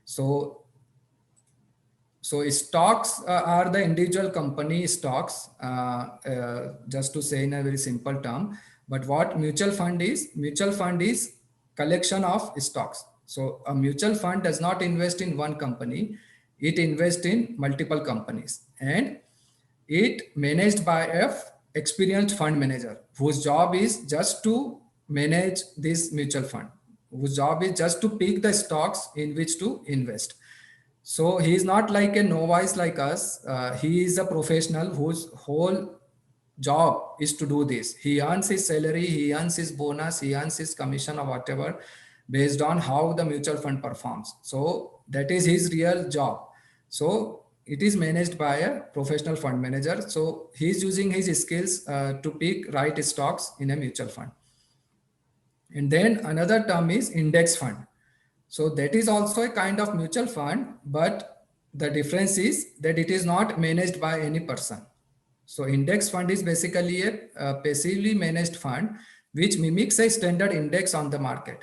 So stocks are the individual company stocks, just to say in a very simple term. But what mutual fund is? Mutual fund is collection of stocks. So a mutual fund does not invest in one company; it invests in multiple companies, and it managed by a experienced fund manager whose job is just to manage this mutual fund, whose job is just to pick the stocks in which to invest. So he is not like a novice like us. He is a professional whose whole job is to do this. He earns his salary, he earns his bonus, he earns his commission or whatever based on how the mutual fund performs. So that is his real job. So it is managed by a professional fund manager. So he is using his skills to pick right stocks in a mutual fund. And then another term is index fund. So that is also a kind of mutual fund, but the difference is that it is not managed by any person. So index fund is basically a passively managed fund which mimics a standard index on the market.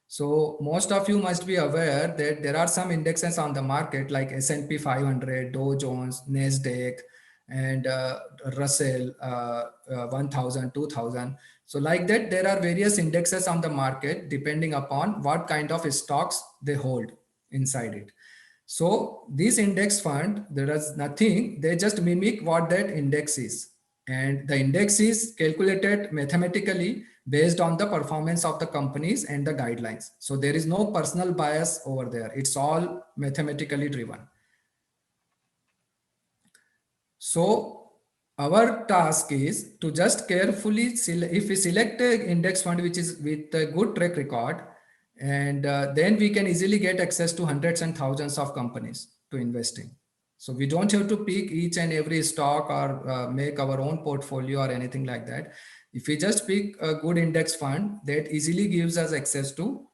So most of you must be aware that there are some indexes on the market like S&P 500, Dow Jones, Nasdaq, and Russell 1000, 2000. So like that, there are various indexes on the market depending upon what kind of stocks they hold inside it. So this index fund, there is nothing, they just mimic what that index is. And the index is calculated mathematically based on the performance of the companies and the guidelines. So there is no personal bias over there. It's all mathematically driven. So our task is to just carefully select, if we select an index fund which is with a good track record, and then we can easily get access to hundreds and thousands of companies to invest in. So we don't have to pick each and every stock or make our own portfolio or anything like that. If we just pick a good index fund, that easily gives us access to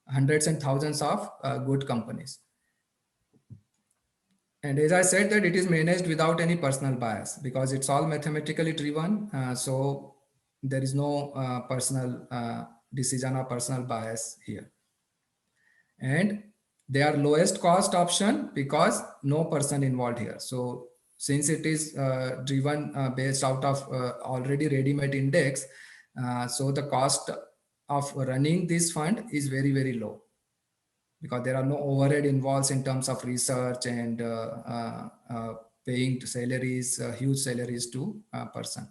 hundreds and thousands of good companies. And as I said, that it is managed without any personal bias because it's all mathematically driven. So there is no personal decision or personal bias here. And they are lowest cost option because no person involved here. So since it is driven based out of already ready-made index, so the cost of running this fund is very, very low, because there are no overhead involved in terms of research and paying to salaries, huge salaries to a person.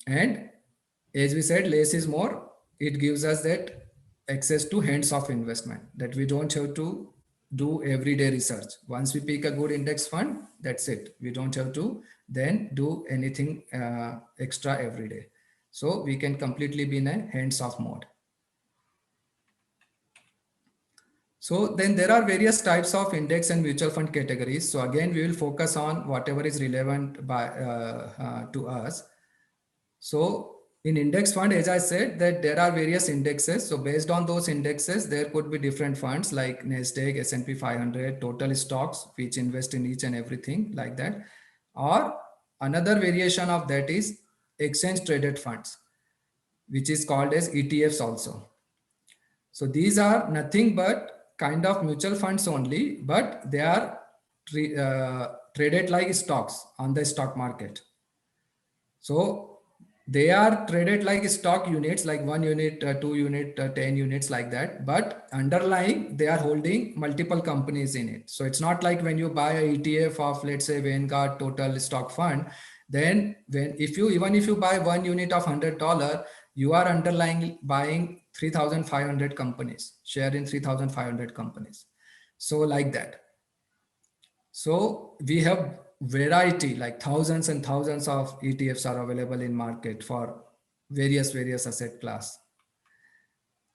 And as we said, less is more. It gives us that access to hands-off investment, that we don't have to do everyday research. Once we pick a good index fund, that's it. We don't have to then do anything extra every day. So we can completely be in a hands-off mode. So then there are various types of index and mutual fund categories. So again, we will focus on whatever is relevant by to us. So in index fund, as I said, that there are various indexes. So based on those indexes, there could be different funds like Nasdaq, S&P 500, total stocks, which invest in each and everything like that. Or another variation of that is exchange traded funds, which is called as ETFs also. So these are nothing but kind of mutual funds only, but they are traded like stocks on the stock market. So they are traded like stock units, like 1 unit, 2 unit, 10 units like that. But underlying, they are holding multiple companies in it. So it's not like when you buy a ETF of, let's say, Vanguard Total Stock Fund, then even if you buy 1 unit of $100, you are underlying buying 3,500 companies, share in 3,500 companies. So like that. So we have variety, like thousands and thousands of ETFs are available in market for various asset class.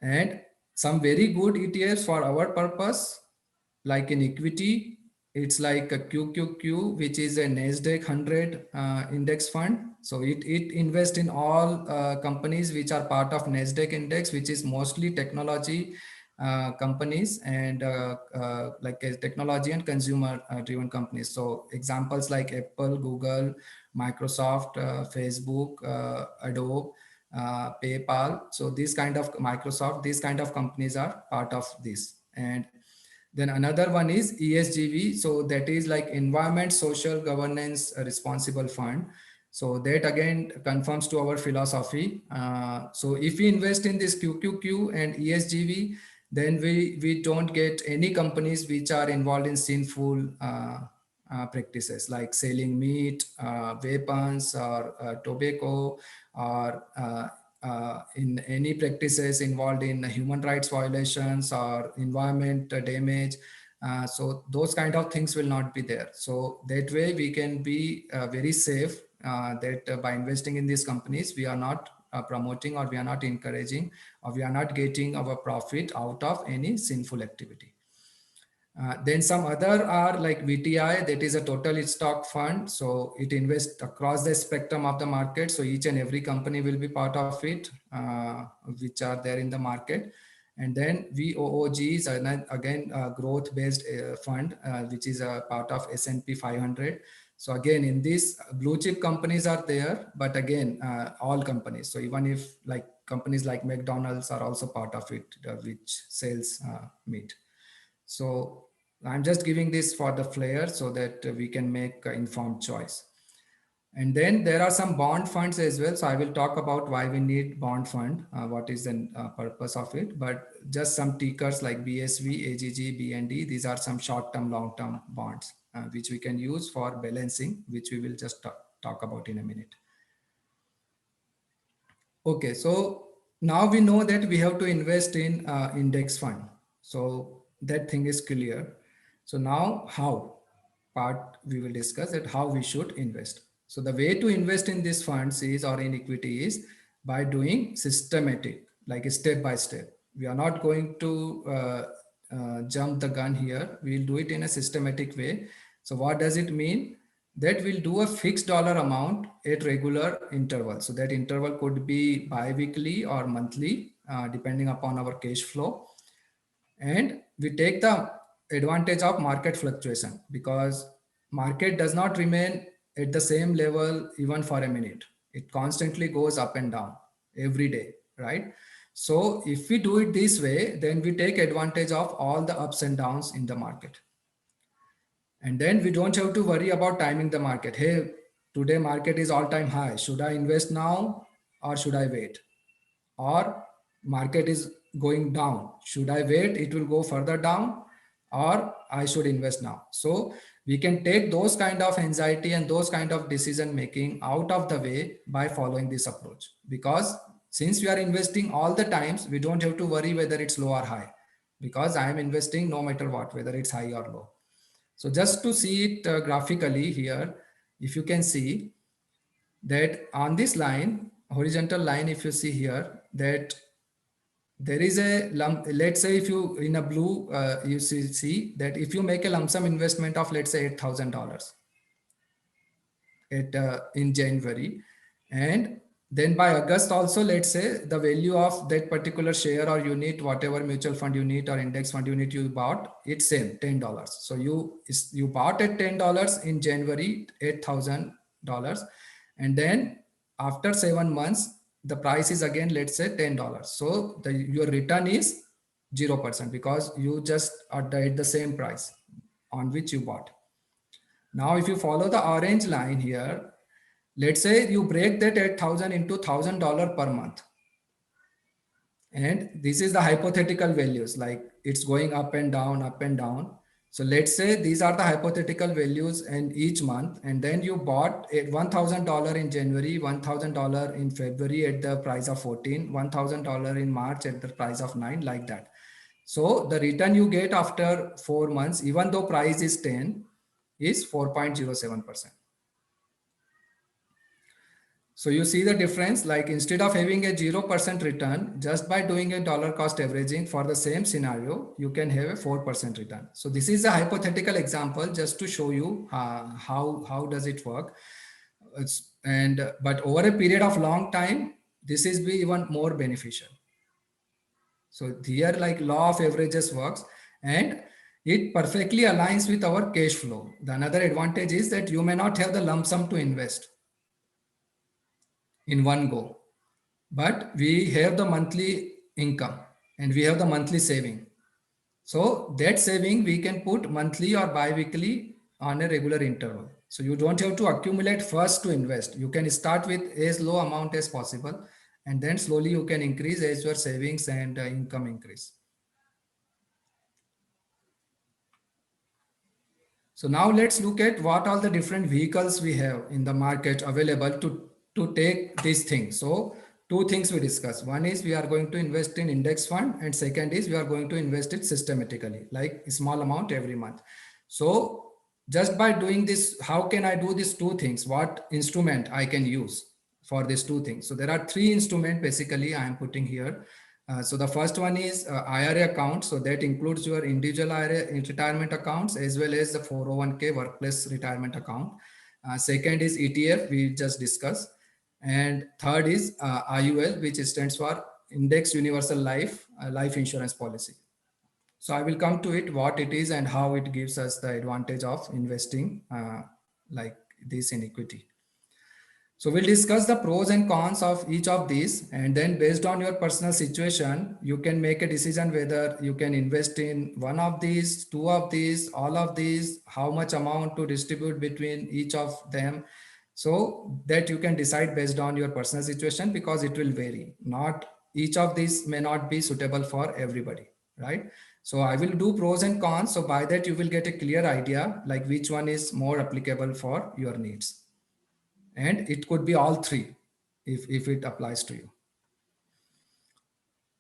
And some very good ETFs for our purpose, like in equity, it's like a QQQ, which is a Nasdaq 100 index fund. So it invests in all companies which are part of Nasdaq index, which is mostly technology companies and like technology and consumer driven companies. So examples like Apple, Google, Microsoft, Facebook, Adobe, PayPal. So these kind of Microsoft, these kind of companies are part of this. And Then another one is ESGV. So that is like Environment, Social Governance Responsible Fund. So that again conforms to our philosophy. So if we invest in this QQQ and ESGV, then we don't get any companies which are involved in sinful practices like selling meat, weapons, or tobacco, or in any practices involved in human rights violations or environment damage. So those kind of things will not be there. So that way we can be very safe that by investing in these companies, we are not promoting, or we are not encouraging, or we are not getting our profit out of any sinful activity. Then some other are like VTI, that is a total stock fund. So it invests across the spectrum of the market. So each and every company will be part of it, which are there in the market. And then VOOG is again a growth-based fund, which is a part of S&P 500. So again, in this, blue chip companies are there, but again, all companies. So even if like companies like McDonald's are also part of it, which sells meat. So I'm just giving this for the flair so that we can make an informed choice. And then there are some bond funds as well. So I will talk about why we need bond fund, what is the purpose of it. But just some tickers like BSV, AGG, BND, these are some short-term, long-term bonds, which we can use for balancing, which we will just talk about in a minute. Okay, so now we know that we have to invest in index fund. So that thing is clear. So now how part we will discuss that how we should invest. So the way to invest in these funds is, or in equity, is by doing systematic, like step by step. We are not going to jump the gun here. We'll do it in a systematic way. So what does it mean? That will do a fixed dollar amount at regular intervals. So that interval could be bi-weekly or monthly, depending upon our cash flow. And we take the advantage of market fluctuation, because market does not remain at the same level even for a minute. It constantly goes up and down every day, right? So if we do it this way, then we take advantage of all the ups and downs in the market. And then we don't have to worry about timing the market. Hey, today market is all time high. Should I invest now or should I wait? Or market is going down. Should I wait? It will go further down, or I should invest now. So we can take those kind of anxiety and those kind of decision making out of the way by following this approach. Because since we are investing all the times, we don't have to worry whether it's low or high, because I am investing no matter what, whether it's high or low. So just to see it graphically here, if you can see that on this line, horizontal line, if you see here, that there is a lump, let's say if you in a blue, you see that if you make a lump sum investment of, let's say $8,000 in January, and then by August also, let's say the value of that particular share or unit, whatever mutual fund unit or index fund unit you bought, it's same $10. So you bought at $10 in January, $8,000, and then after 7 months the price is again, let's say $10. So your return is 0%, because you just are at the same price on which you bought. Now if you follow the orange line here, let's say you break that 8,000 into $1,000 per month. And this is the hypothetical values, like it's going up and down, up and down. So let's say these are the hypothetical values and each month, and then you bought at $1,000 in January, $1,000 in February at the price of 14, $1,000 in March at the price of 9, like that. So the return you get after 4 months, even though price is 10, is 4.07%. So you see the difference, like instead of having a 0% return, just by doing a dollar cost averaging for the same scenario, you can have a 4% return. So this is a hypothetical example just to show you how does it work. But over a period of long time, this is be even more beneficial. So here like law of averages works, and it perfectly aligns with our cash flow. The another advantage is that you may not have the lump sum to invest in one go, but we have the monthly income and we have the monthly saving. So that saving we can put monthly or bi-weekly on a regular interval. So you don't have to accumulate first to invest. You can start with as low amount as possible, and then slowly you can increase as your savings and income increase. So now let's look at what all the different vehicles we have in the market available to take these things. So two things we discuss. One is we are going to invest in index fund, and second is we are going to invest it systematically, like a small amount every month. So just by doing this, how can I do these two things? What instrument I can use for these two things? So there are three instruments basically I am putting here. So the first one is IRA account. So that includes your individual IRA retirement accounts as well as the 401k workplace retirement account. Second is ETF, we just discussed. And third is IUL, which stands for Index Universal Life Insurance Policy. So I will come to it, what it is and how it gives us the advantage of investing like this in equity. So we'll discuss the pros and cons of each of these, and then based on your personal situation, you can make a decision whether you can invest in one of these, two of these, all of these, how much amount to distribute between each of them. So that you can decide based on your personal situation, because it will vary. Not each of these may not be suitable for everybody, right? So I will do pros and cons. So by that you will get a clear idea like which one is more applicable for your needs. And it could be all three if it applies to you.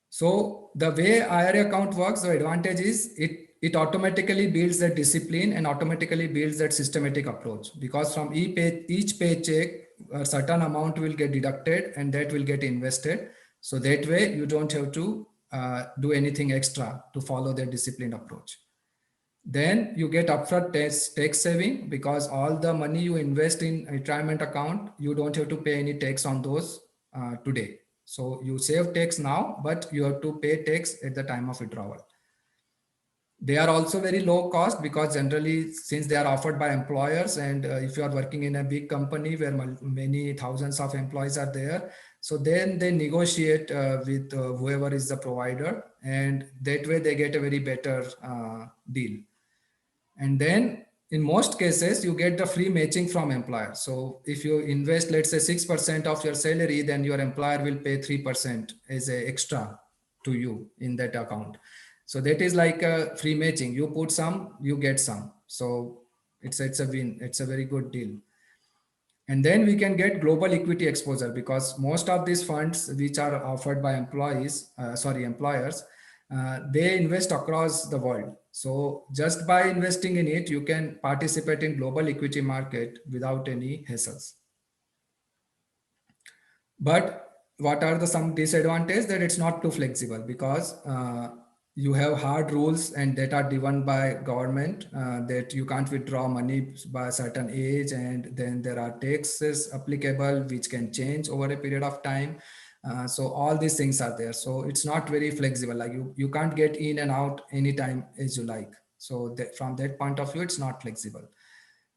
So the way IRA account works, the advantage is it automatically builds that discipline and automatically builds that systematic approach, because from each paycheck a certain amount will get deducted and that will get invested. So that way you don't have to do anything extra to follow that disciplined approach. Then you get upfront tax saving, because all the money you invest in retirement account, you don't have to pay any tax on those today. So you save tax now, but you have to pay tax at the time of withdrawal. They are also very low cost, because generally since they are offered by employers, and if you are working in a big company where many thousands of employees are there, so then they negotiate with whoever is the provider, and that way they get a very better deal. And then in most cases, you get the free matching from employer. So if you invest, let's say 6% of your salary, then your employer will pay 3% as a extra to you in that account. So that is like a free matching. You put some, you get some. So it's a win. It's a very good deal. And then we can get global equity exposure, because most of these funds which are offered by employers, they invest across the world. So just by investing in it, you can participate in global equity market without any hassles. But what are the some disadvantages? That it's not too flexible, because you have hard rules and that are driven by government, that you can't withdraw money by a certain age, and then there are taxes applicable which can change over a period of time. So all these things are there. So it's not very flexible. Like you can't get in and out anytime as you like. So from that point of view, it's not flexible.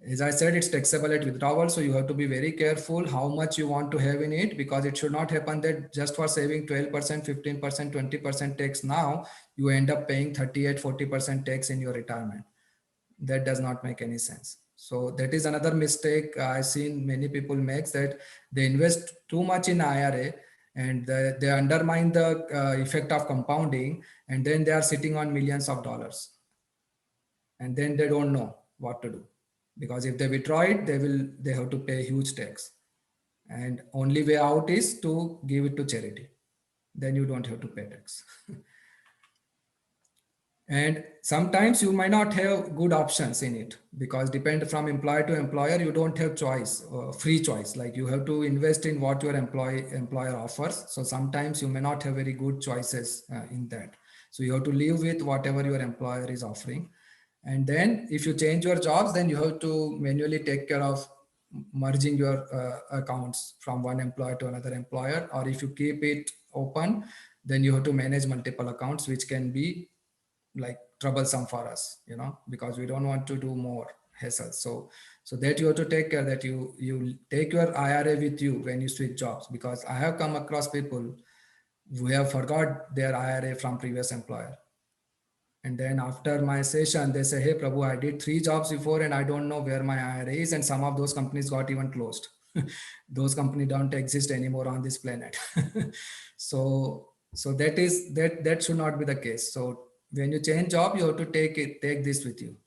As I said, it's taxable at withdrawal. So you have to be very careful how much you want to have in it, because it should not happen that just for saving 12%, 15%, 20% tax now, you end up paying 38, 40% tax in your retirement. That does not make any sense. So that is another mistake I've seen many people make, that they invest too much in IRA, and they undermine the effect of compounding, and then they are sitting on millions of dollars, and then they don't know what to do, because if they withdraw it, they have to pay huge tax, and only way out is to give it to charity. Then you don't have to pay tax. And sometimes you might not have good options in it, because depend from employer to employer, you don't have choice, free choice. Like you have to invest in what your employer offers. So sometimes you may not have very good choices in that. So you have to live with whatever your employer is offering. And then if you change your jobs, then you have to manually take care of merging your accounts from one employer to another employer. Or if you keep it open, then you have to manage multiple accounts, which can be like troublesome for us, because we don't want to do more hassle. So that you have to take care that you take your IRA with you when you switch jobs, because I have come across people who have forgot their IRA from previous employer. And then after my session, they say, hey, Prabhu, I did 3 jobs before and I don't know where my IRA is. And some of those companies got even closed. Those companies don't exist anymore on this planet. So that should not be the case. So when you change job, you have to take this with you.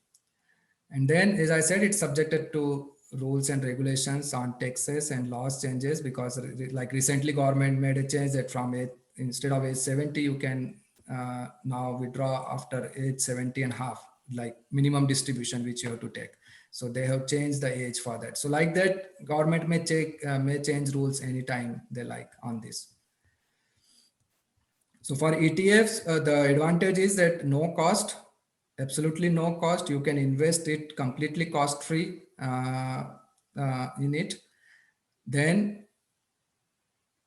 And then, as I said, it's subjected to rules and regulations on taxes and laws changes, because like recently government made a change that from instead of age 70, you can now withdraw after age 70 and half, like minimum distribution, which you have to take. So they have changed the age for that. So like that, government may change rules anytime they like on this. So for ETFs, the advantage is that no cost, absolutely no cost. You can invest it completely cost-free in it. Then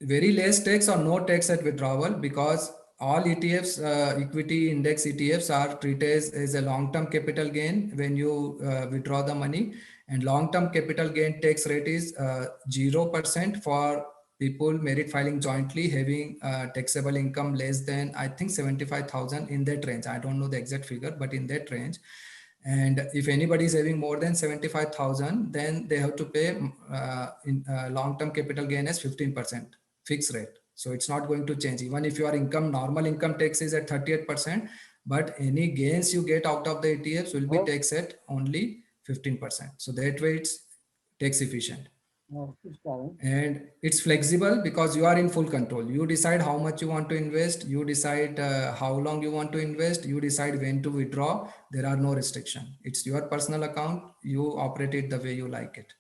very less tax or no tax at withdrawal, because all ETFs, equity index ETFs, are treated as a long-term capital gain when you withdraw the money. And long-term capital gain tax rate is 0% for people merit filing jointly having taxable income less than, I think, 75,000, in that range. I don't know the exact figure, but in that range. And if anybody is having more than 75,000, then they have to pay long-term capital gain as 15% fixed rate. So it's not going to change. Even if your normal income tax is at 38%, but any gains you get out of the ETFs will be taxed at only 15%. So that way it's tax efficient. And it's flexible because you are in full control. You decide how much you want to invest. You decide how long you want to invest. You decide when to withdraw. There are no restriction. It's your personal account. You operate it the way you like it.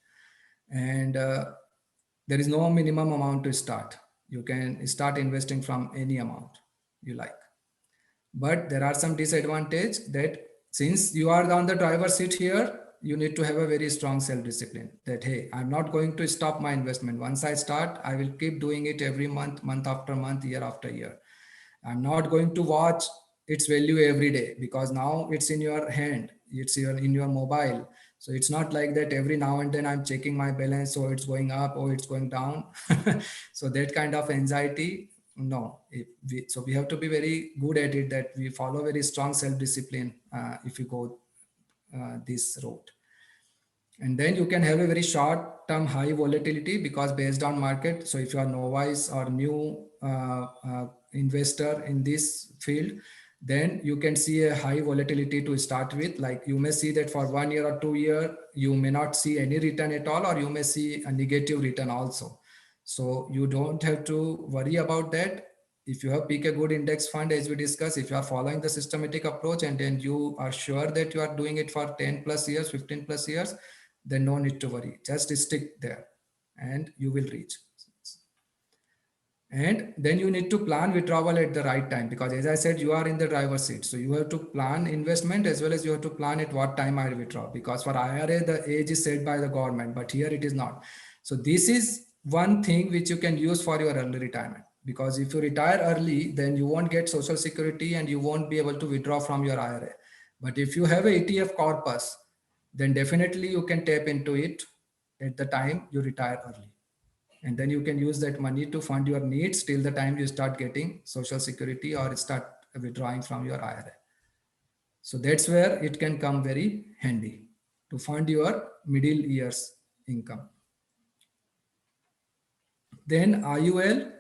And there is no minimum amount to start. You can start investing from any amount you like. But there are some disadvantage that since you are on the driver's seat here, you need to have a very strong self-discipline that, hey, I'm not going to stop my investment. Once I start, I will keep doing it every month, month after month, year after year. I'm not going to watch its value every day, because now it's in your hand. It's in your mobile. So it's not like that every now and then I'm checking my balance, so it's going up or it's going down. So that kind of anxiety, no. So we have to be very good at it, that we follow very strong self-discipline if you go this route. And then you can have a very short term high volatility, because based on market. So if you are novice or new investor in this field, then you can see a high volatility to start with. Like you may see that for 1 year or 2 year, you may not see any return at all, or you may see a negative return also. So you don't have to worry about that. If you have pick a good index fund, as we discussed, if you are following the systematic approach, and then you are sure that you are doing it for 10 plus years, 15 plus years, then no need to worry. Just stick there and you will reach. And then you need to plan withdrawal at the right time, because as I said, you are in the driver's seat. So you have to plan investment as well as you have to plan at what time I withdraw, because for IRA, the age is set by the government, but here it is not. So this is one thing which you can use for your early retirement, because if you retire early, then you won't get social security and you won't be able to withdraw from your IRA. But if you have a ETF corpus, then definitely you can tap into it at the time you retire early. And then you can use that money to fund your needs till the time you start getting social security or start withdrawing from your IRA. So that's where it can come very handy to fund your middle years income. Then IUL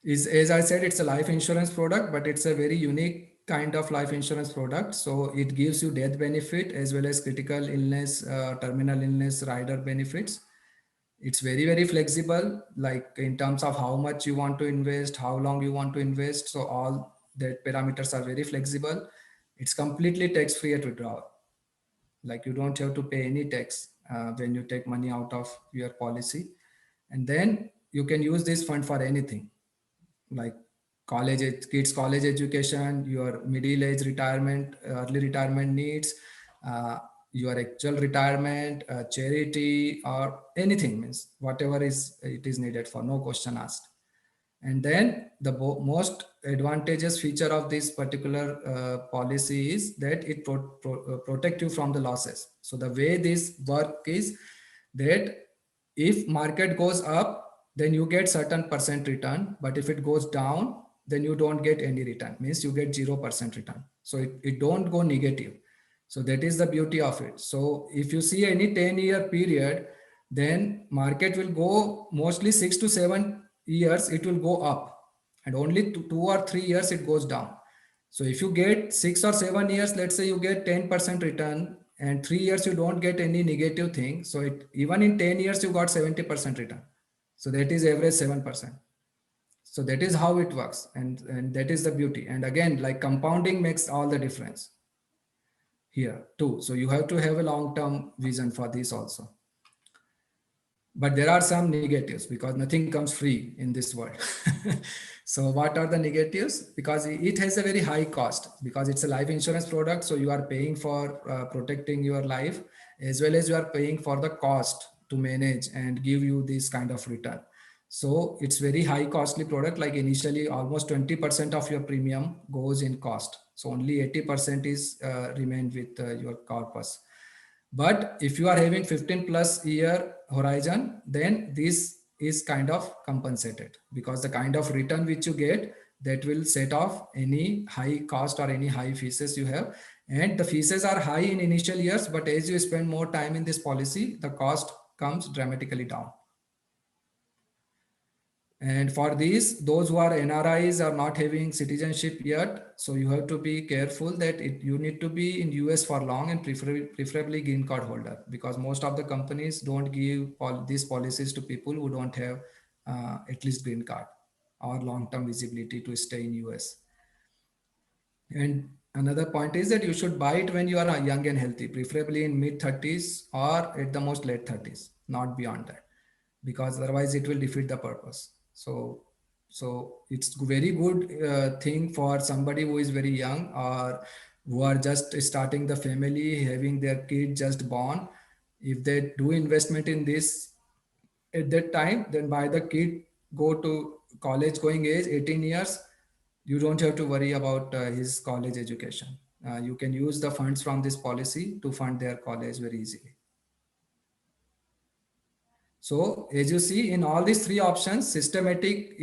is, as I said, it's a life insurance product, but it's a very unique kind of life insurance product. So it gives you death benefit as well as critical illness, terminal illness rider benefits. It's very, very flexible, like in terms of how much you want to invest, how long you want to invest. So all that parameters are very flexible. It's completely tax-free at withdrawal. Like you don't have to pay any tax when you take money out of your policy. And then you can use this fund for anything, like kids college education, your middle age retirement, early retirement needs, your actual retirement, charity, or anything, means whatever it is needed for, no question asked. And then the most advantageous feature of this particular policy is that it protect you from the losses. So the way this work is that if market goes up, then you get certain percent return, but if it goes down, then you don't get any return, means you get 0% return. So it don't go negative. So that is the beauty of it. So if you see any 10-year period, then market will go mostly 6 to 7 years, it will go up, and only 2 or 3 years it goes down. So if you get 6 or 7 years, let's say you get 10% return, and 3 years you don't get any negative thing. So even in 10 years you got 70% return. So that is average 7%. So that is how it works, and that is the beauty. And again, like compounding makes all the difference here too. So you have to have a long-term vision for this also. But there are some negatives because nothing comes free in this world. So what are the negatives? Because it has a very high cost, because it's a life insurance product. So you are paying for protecting your life, as well as you are paying for the cost to manage and give you this kind of return. So it's very high costly product. Like initially almost 20% of your premium goes in cost. So only 80% is remained with your corpus. But if you are having 15 plus year horizon, then this is kind of compensated, because the kind of return which you get, that will set off any high cost or any high fees you have. And the fees are high in initial years, but as you spend more time in this policy, the cost comes dramatically down. And for these, those who are NRIs are not having citizenship yet, so you have to be careful that you need to be in US for long, and preferably green card holder, because most of the companies don't give these policies to people who don't have at least green card or long-term visibility to stay in US. And another point is that you should buy it when you are young and healthy, preferably in mid 30s or at the most late 30s, not beyond that, because otherwise it will defeat the purpose. So it's very good thing for somebody who is very young, or who are just starting the family, having their kid just born. If they do investment in this at that time, then by the kid go to college going age, 18 years, you don't have to worry about his college education. You can use the funds from this policy to fund their college very easily. So as you see, in all these three options, systematic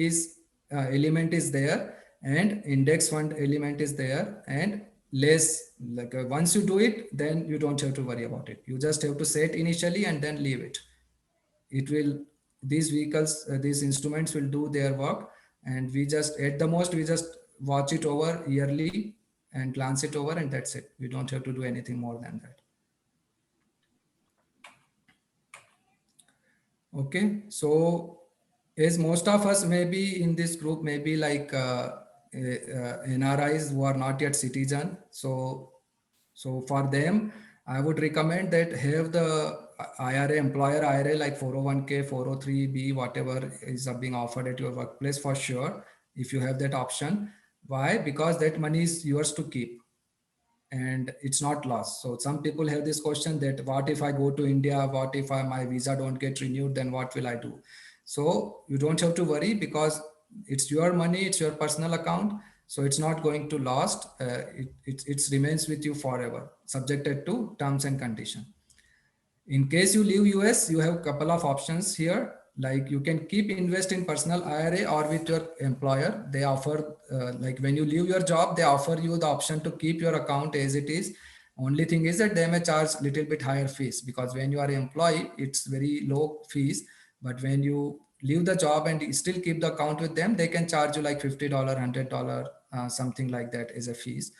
element is there, and index fund element is there, and less like once you do it, then you don't have to worry about it. You just have to set initially and then leave it. It will, these vehicles, these instruments will do their work, and we just, at the most, we just watch it over yearly and glance it over, and that's it. We don't have to do anything more than that. Okay, so as most of us may be in this group, maybe like NRIs who are not yet citizen. So for them, I would recommend that have the IRA, employer IRA, like 401k, 403b, whatever is being offered at your workplace for sure, if you have that option. Why? Because that money is yours to keep, and it's not lost. So some people have this question that what if I go to India, what if my visa don't get renewed, then what will I do? So you don't have to worry, because it's your money, it's your personal account, so it's not going to lost. It remains with you forever, subjected to terms and condition. In case you leave US, you have a couple of options here. Like you can keep invest in personal IRA or with your employer. They offer, like when you leave your job, they offer you the option to keep your account as it is. Only thing is that they may charge little bit higher fees, because when you are an employee, it's very low fees. But when you leave the job and still keep the account with them, they can charge you like $50, $100, something like that as a fees.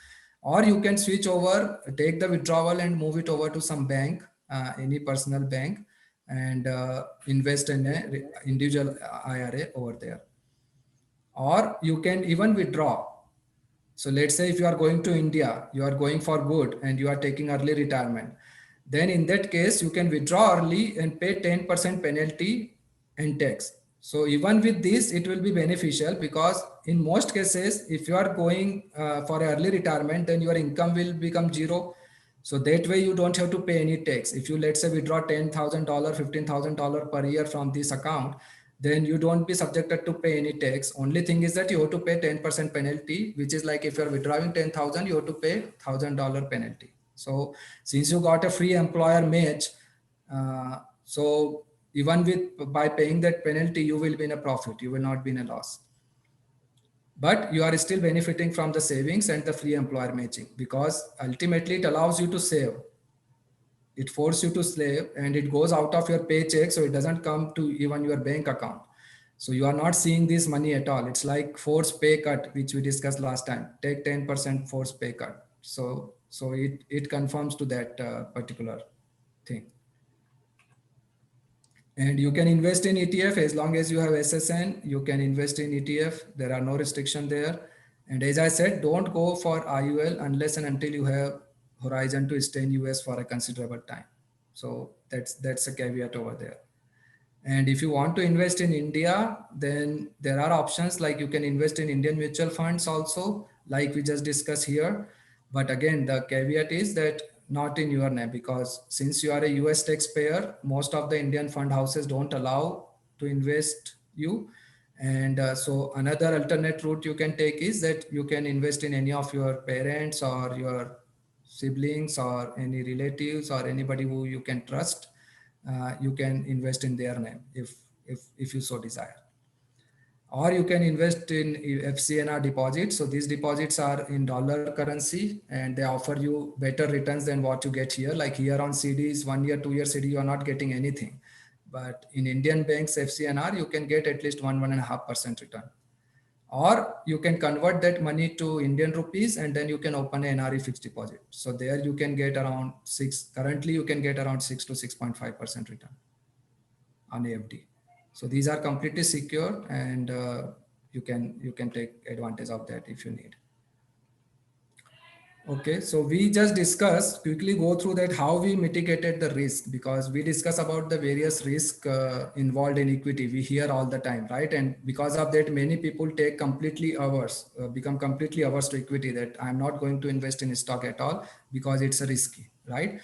Or you can switch over, take the withdrawal and move it over to some bank, any personal bank, and invest in an individual IRA over there. Or you can even withdraw. So let's say if you are going to India, you are going for good and you are taking early retirement, then in that case, you can withdraw early and pay 10% penalty and tax. So even with this, it will be beneficial, because in most cases, if you are going for early retirement, then your income will become zero. So that way you don't have to pay any tax. If you, let's say, withdraw $10,000, $15,000 per year from this account, then you don't be subjected to pay any tax. Only thing is that you have to pay 10% penalty, which is like if you're withdrawing 10,000, you have to pay $1,000 penalty. So since you got a free employer match, so even with by paying that penalty, you will be in a profit. You will not be in a loss. but you are still benefiting from the savings and the free employer matching, because ultimately it allows you to save. It forces you to save and it goes out of your paycheck, so it doesn't come to even your bank account. So you are not seeing this money at all. It's like forced pay cut, which we discussed last time. Take 10% forced pay cut. So it conforms to that particular thing. And you can invest in ETF as long as you have SSN. You can invest in ETF. There are no restriction there. And as I said, don't go for IUL unless and until you have horizon to stay in US for a considerable time. So that's a caveat over there. And if you want to invest in India, then there are options like you can invest in Indian mutual funds also, like we just discussed here. But again, the caveat is that not in your name, because since you are a US taxpayer, most of the Indian fund houses don't allow to invest you. And so another alternate route you can take is that you can invest in any of your parents or your siblings or any relatives or anybody who you can trust. You can invest in their name if you so desire, or you can invest in FCNR deposits. So these deposits are in dollar currency and they offer you better returns than what you get here. Like here on CDs, 1 year, 2 year CD, you are not getting anything. But in Indian banks, FCNR, you can get at least 1.5% return. Or you can convert that money to Indian rupees and then you can open an NRE fixed deposit. So there you can get around currently you can get around 6 to 6.5% return on AFD. So these are completely secure, and you can take advantage of that if you need. Okay, so we just discussed, quickly go through that how we mitigated the risk, because we discuss about the various risk involved in equity. We hear all the time, right? And because of that, many people take completely averse, become completely averse to equity, that I'm not going to invest in stock at all because it's a risky, right?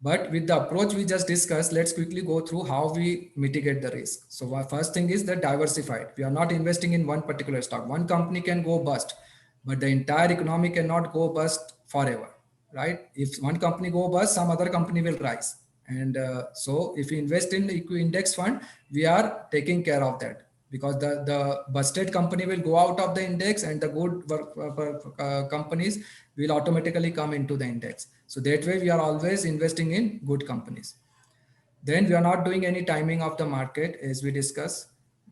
But with the approach we just discussed, let's quickly go through how we mitigate the risk. So our first thing is that diversified. We are not investing in one particular stock. One company can go bust, but the entire economy cannot go bust forever, right? If one company go bust, some other company will rise. And so if we invest in the index fund, we are taking care of that, because the busted company will go out of the index and the good companies will automatically come into the index. So that way we are always investing in good companies. Then we are not doing any timing of the market, as we discussed.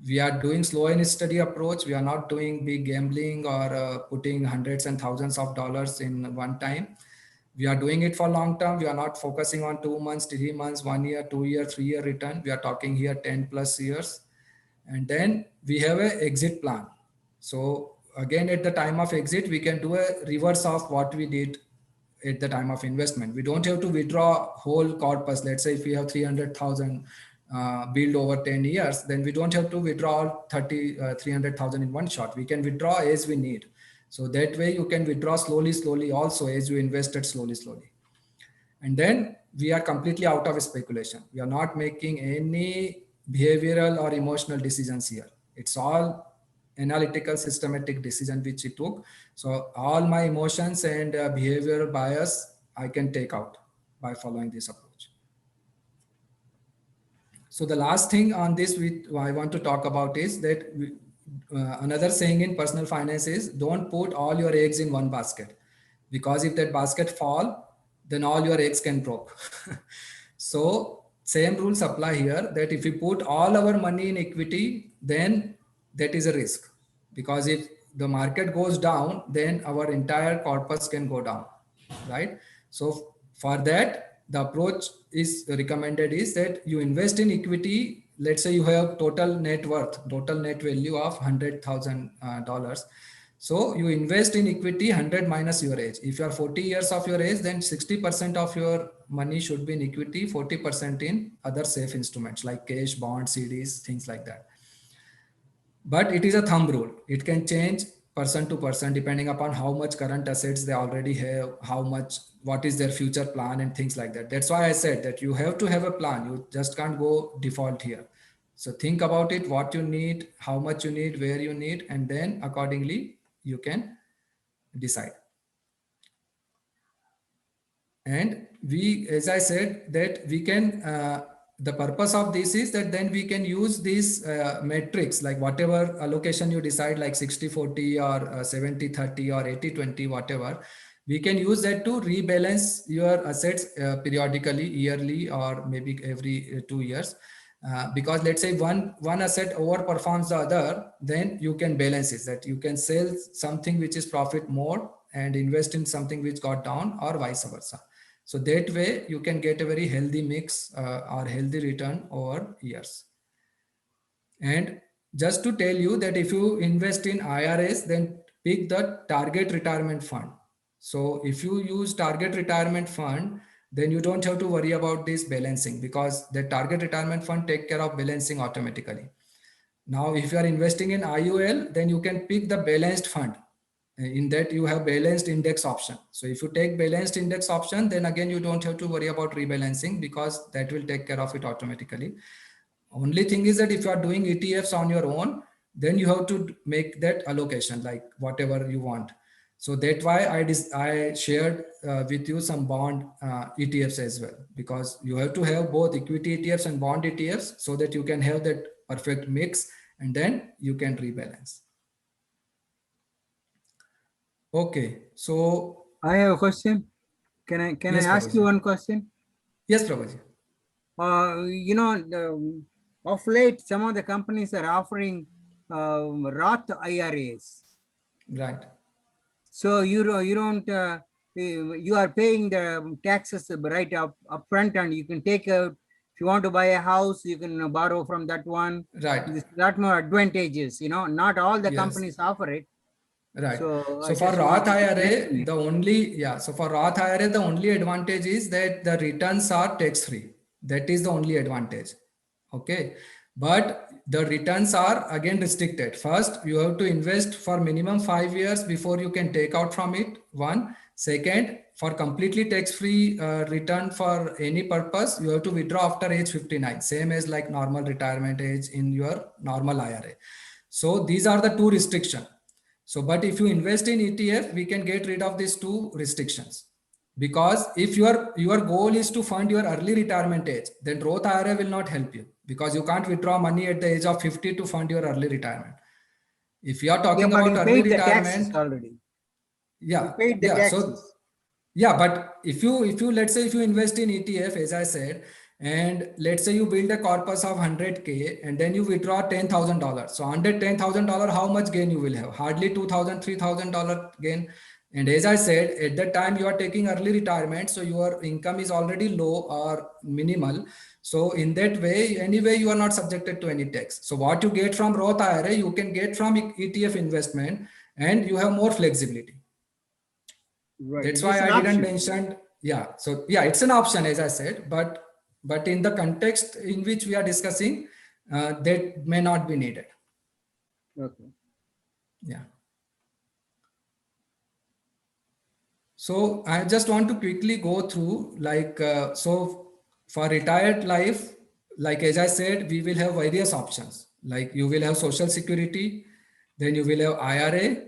We are doing slow and steady approach. We are not doing big gambling or putting hundreds and thousands of dollars in one time. We are doing it for long term. We are not focusing on 2 months, 3 months, 1 year, 2 year, 3 year return. We are talking here 10 plus years. And then we have a exit plan. So again, at the time of exit, we can do a reverse of what we did at the time of investment. We don't have to withdraw whole corpus. Let's say if we have 300,000 build over 10 years, then we don't have to withdraw 300,000 in one shot. We can withdraw as we need. So that way you can withdraw slowly also as you invested slowly. And then we are completely out of speculation. We are not making any behavioral or emotional decisions here. It's all analytical, systematic decision which we took. So all my emotions and behavioral bias, I can take out by following this approach. So the last thing on this I want to talk about is that another saying in personal finance is don't put all your eggs in one basket, because if that basket fall, then all your eggs can broke. So same rules apply here, that if we put all our money in equity, then that is a risk, because if the market goes down, then our entire corpus can go down, right? So for that, the approach is recommended is that you invest in equity. Let's say you have total net value of $100,000. So you invest in equity 100 minus your age. If you are 40 years of your age, then 60% of your money should be in equity, 40% in other safe instruments like cash, bonds, CDs, things like that. But it is a thumb rule. It can change person to person depending upon how much current assets they already have, what is their future plan and things like that. That's why I said that you have to have a plan. You just can't go default here. So think about it, what you need, how much you need, where you need, and then accordingly you can decide. And we, as I said, that we can the purpose of this is that then we can use these metrics, like whatever allocation you decide, like 60-40 or 70-30 or 80-20, whatever, we can use that to rebalance your assets periodically, yearly, or maybe every 2 years. Because let's say one asset overperforms the other, then you can balance it, that you can sell something which is profit more and invest in something which got down, or vice versa. So that way you can get a very healthy mix or healthy return over years. And just to tell you that if you invest in IRAs, then pick the target retirement fund. So if you use target retirement fund, then you don't have to worry about this balancing, because the target retirement fund take care of balancing automatically. Now, if you are investing in IUL, then you can pick the balanced fund. In that you have balanced index option. So if you take balanced index option, then again, you don't have to worry about rebalancing, because that will take care of it automatically. Only thing is that if you are doing ETFs on your own, then you have to make that allocation, like whatever you want. So that's why I shared with you some bond ETFs as well, because you have to have both equity ETFs and bond ETFs, so that you can have that perfect mix, and then you can rebalance. Okay, so I have a question. Can I yes, ask you one question? Yes, Prabhuji. Of late, some of the companies are offering Roth IRAs. Right. So you don't you are paying the taxes right up front, and you can take out, if you want to buy a house, you can borrow from that one. Right. There's a lot more advantages. Not all the Yes. companies offer it. Right. So So I for just Roth wanted to IRA, mention it. so for Roth IRA, the only advantage is that the returns are tax free. That is the only advantage. Okay. But the returns are again restricted. First, you have to invest for minimum 5 years before you can take out from it. One. Second, for completely tax-free return for any purpose, you have to withdraw after age 59, same as like normal retirement age in your normal IRA. So these are the two restrictions. So, but if you invest in ETF, we can get rid of these two restrictions. Because if your goal is to fund your early retirement age, then Roth IRA will not help you, because you can't withdraw money at the age of 50 to fund your early retirement. If you are talking But about you early paid the taxes retirement, already. yeah, You paid the taxes. So yeah, but if you let's say if you invest in ETF, as I said, and let's say you build a corpus of 100K and then you withdraw $10,000. So under $10,000, how much gain you will have? Hardly $2,000, $3,000 gain. And as I said, at that time you are taking early retirement, so your income is already low or minimal. So in that way, anyway, you are not subjected to any tax. So what you get from Roth IRA, you can get from ETF investment, and you have more flexibility. Right. That's It's why an I didn't option. mention. Yeah. So yeah, it's an option, as I said, but in the context in which we are discussing, that may not be needed. Okay. Yeah. So I just want to quickly go through, like, so for retired life, like as I said, we will have various options. Like you will have Social Security, then you will have IRA.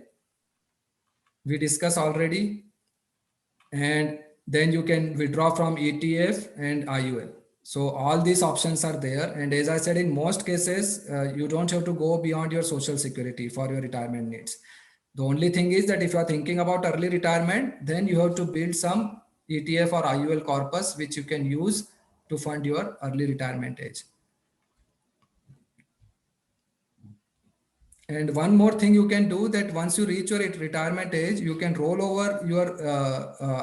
We discussed already, and then you can withdraw from ETF and IUL. So all these options are there. And as I said, in most cases, you don't have to go beyond your Social Security for your retirement needs. The only thing is that if you are thinking about early retirement, then you have to build some ETF or IUL corpus, which you can use to fund your early retirement age. And one more thing you can do, that once you reach your retirement age, you can roll over your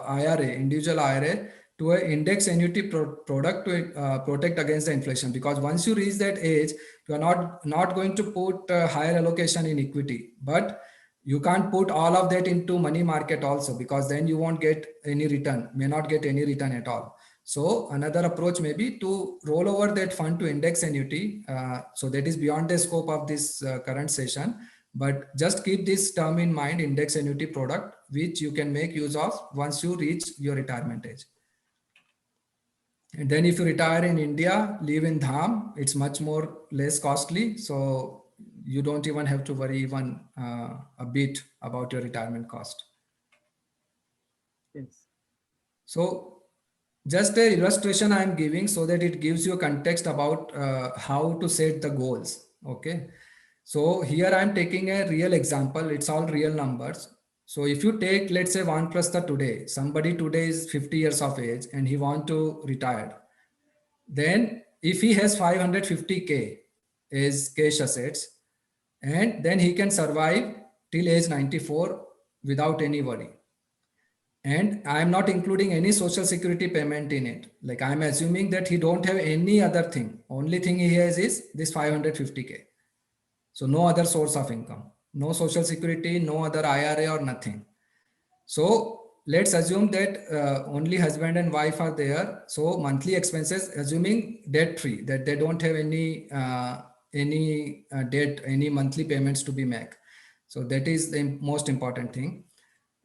IRA, individual IRA, to an index annuity product to protect against the inflation. Because once you reach that age, you are not going to put higher allocation in equity, but you can't put all of that into money market also, because then you won't get any return, may not get any return at all. So another approach may be to roll over that fund to index annuity. So that is beyond the scope of this current session, but just keep this term in mind, index annuity product, which you can make use of once you reach your retirement age. And then if you retire in India, live in Dham, it's much more less costly. So you don't even have to worry even a bit about your retirement cost. Yes. So just a illustration I am giving so that it gives you a context about how to set the goals. Okay. So here I'm taking a real example. It's all real numbers. So if you take, let's say, Vanprastha today, somebody today is 50 years of age and he want to retire. Then if he has 550K as cash assets, and then he can survive till age 94 without any worry. And I'm not including any social security payment in it. Like I'm assuming that he don't have any other thing. Only thing he has is this 550K. So no other source of income, no social security, no other IRA or nothing. So let's assume that only husband and wife are there. So monthly expenses, assuming debt free, that they don't have any debt, any monthly payments to be made. So that is the most important thing.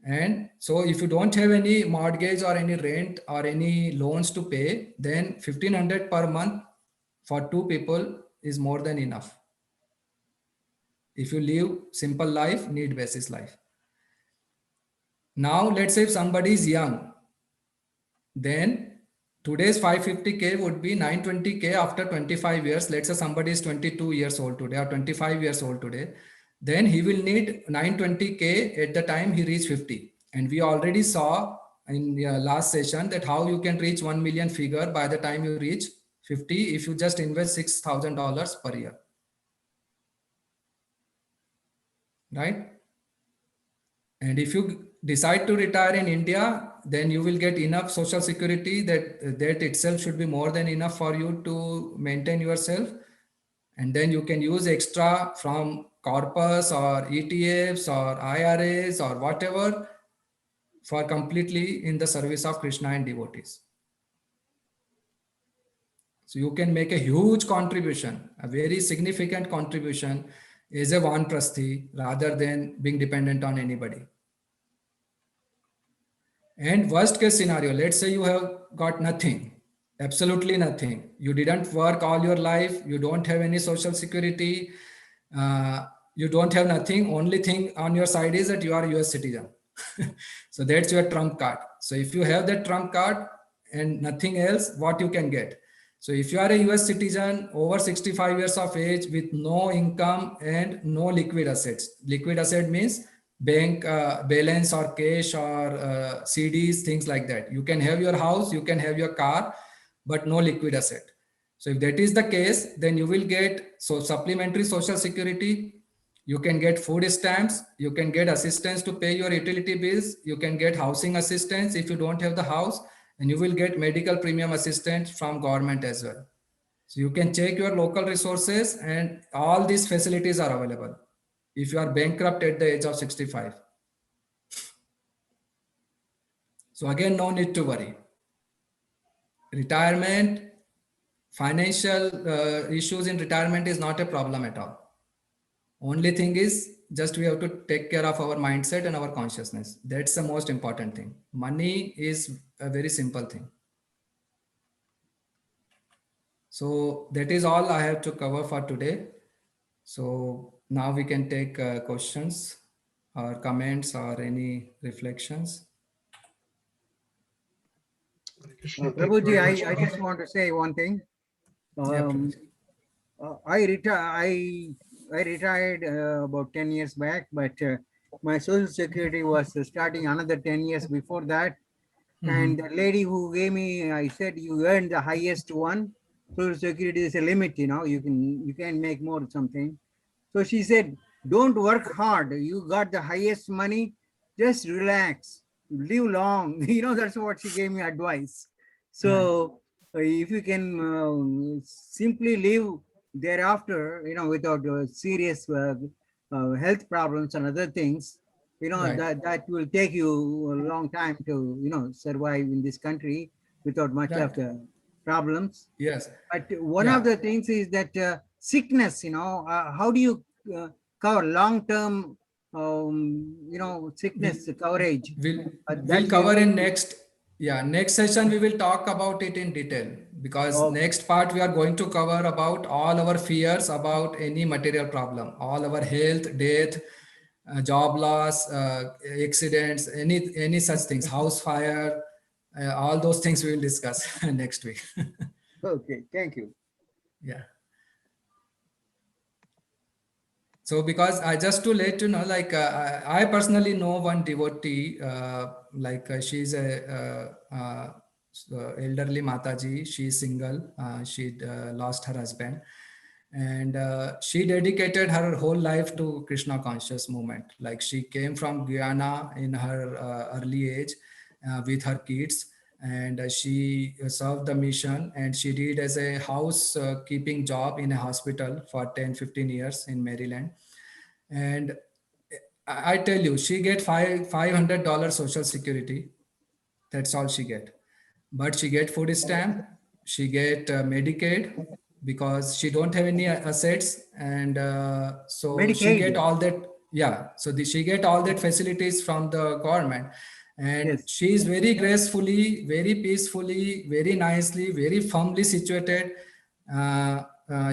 And so if you don't have any mortgage or any rent or any loans to pay, then 1500 per month for two people is more than enough. If you live simple life, need basis life. Now, let's say if somebody is young, then today's 550K would be 920K after 25 years. Let's say somebody is 22 years old today or 25 years old today. Then he will need 920K at the time he reach 50. And we already saw in the last session that how you can reach 1 million figure by the time you reach 50 if you just invest $6,000 per year. Right? And if you decide to retire in India, then you will get enough social security that itself should be more than enough for you to maintain yourself. And then you can use extra from corpus or ETFs or IRAs or whatever for completely in the service of Krishna and devotees. So you can make a huge contribution, a very significant contribution as a Vanprasthi rather than being dependent on anybody. And worst case scenario, let's say you have got nothing, absolutely nothing. You didn't work all your life. You don't have any social security. You don't have nothing. Only thing on your side is that you are a US citizen. So that's your trump card. So if you have that trump card and nothing else, what you can get? So if you are a US citizen over 65 years of age with no income and no liquid assets, liquid asset means bank balance or cash or CDs, things like that. You can have your house, you can have your car, but no liquid asset. So if that is the case, then you will get supplementary social security. You can get food stamps. You can get assistance to pay your utility bills. You can get housing assistance if you don't have the house, and you will get medical premium assistance from government as well. So you can check your local resources, and all these facilities are available if you are bankrupt at the age of 65. So again, no need to worry. Retirement, financial issues in retirement is not a problem at all. Only thing is just we have to take care of our mindset and our consciousness. That's the most important thing. Money is a very simple thing. So that is all I have to cover for today. So now we can take questions or comments or any reflections. Prabhuji, I just want to say one thing. Yeah, I retired about 10 years back, but my social security was starting another 10 years before that. And the lady who gave me, I said, you earned the highest one. Social security is a limit, you can make more something. So she said, don't work hard. You got the highest money, just relax, live long. That's what she gave me advice. So if you can simply live thereafter, without serious health problems and other things, that will take you a long time to, survive in this country without much of the problems. Yes. But one of the things is that sickness, how do you cover long-term, sickness coverage? We'll cover in next session. We will talk about it in detail, because next part we are going to cover about all our fears about any material problem, all our health, death, job loss, accidents, any such things, house fire, All those things we will discuss next week. Okay, thank you. Yeah. So because I just to let you know, like I personally know one devotee, she's a elderly Mataji. She's single. She lost her husband, and she dedicated her whole life to Krishna conscious movement. Like she came from Guyana in her early age with her kids, and she served the mission, and she did as a house keeping job in a hospital for 10-15 years in Maryland. And I tell you, she get $500 social security. That's all she get. But she get food stamp, she get Medicaid because she don't have any assets, and so she get Medicaid. all that. Yeah, so she get all that facilities from the government, and Yes. she is very gracefully, very peacefully, very nicely, very firmly situated,